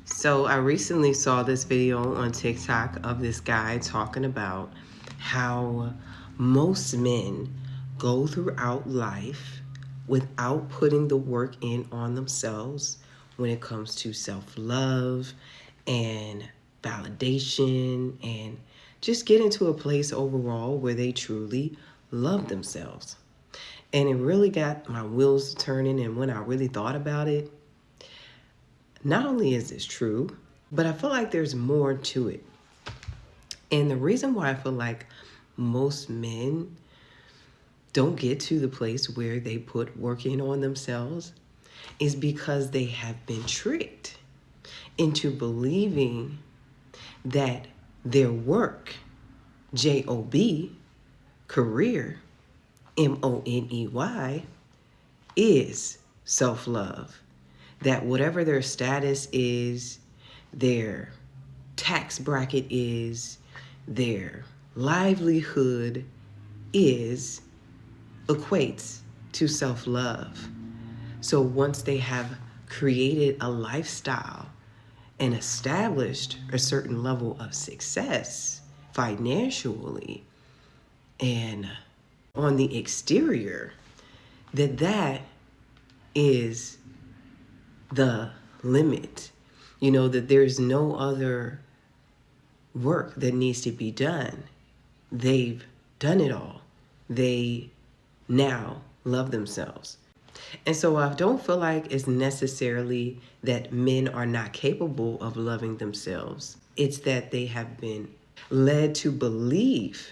So I recently saw this video on TikTok of this guy talking about how most men go throughout life without putting the work in on themselves when it comes to self-love and validation and just get into a place overall where they truly love themselves. And it really got my wheels turning, and when I really thought about it, not only is this true, but I feel like there's more to it. And the reason why I feel like most men don't get to the place where they put work in on themselves is because they have been tricked into believing that their work, J-O-B, career, M-O-N-E-Y, is self-love. That whatever their status is, their tax bracket is, their livelihood is, equates to self-love. So once they have created a lifestyle and established a certain level of success financially and on the exterior, that is the limit. You know, that there's no other work that needs to be done. They've done it all. They now love themselves. And so I don't feel like it's necessarily that men are not capable of loving themselves. It's that they have been led to believe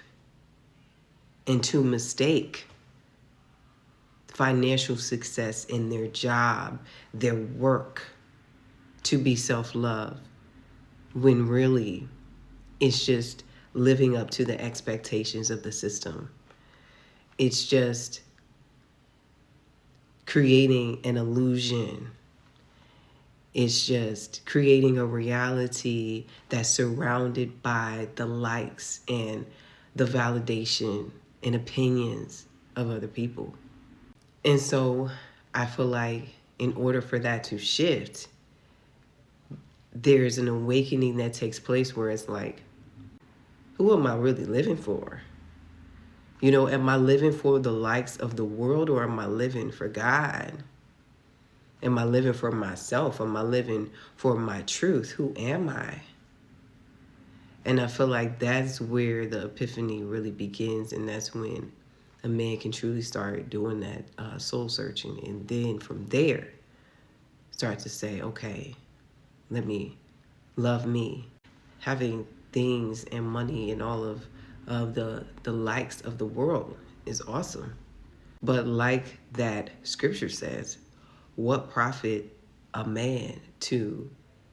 and to mistake financial success in their job, their work, to be self-love, when really it's just living up to the expectations of the system. It's just creating an illusion. It's just creating a reality that's surrounded by the likes and the validation and opinions of other people. And so I feel like in order for that to shift, there's an awakening that takes place where it's like, who am I really living for? You know, am I living for the likes of the world, or am I living for God? Am I living for myself? Am I living for my truth? Who am I? And I feel like that's where the epiphany really begins, and that's when a man can truly start doing that soul searching, and then from there start to say, okay, let me love me. Having things and money and all of the likes of the world is awesome. But like that scripture says, what profit a man to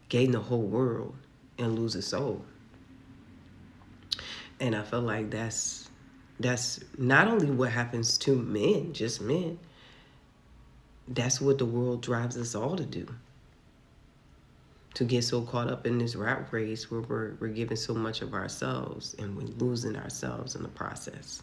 gain the whole world and lose his soul? And I feel like that's not only what happens to men, just men. That's what the world drives us all to do. To get so caught up in this rat race where we're giving so much of ourselves and we're losing ourselves in the process.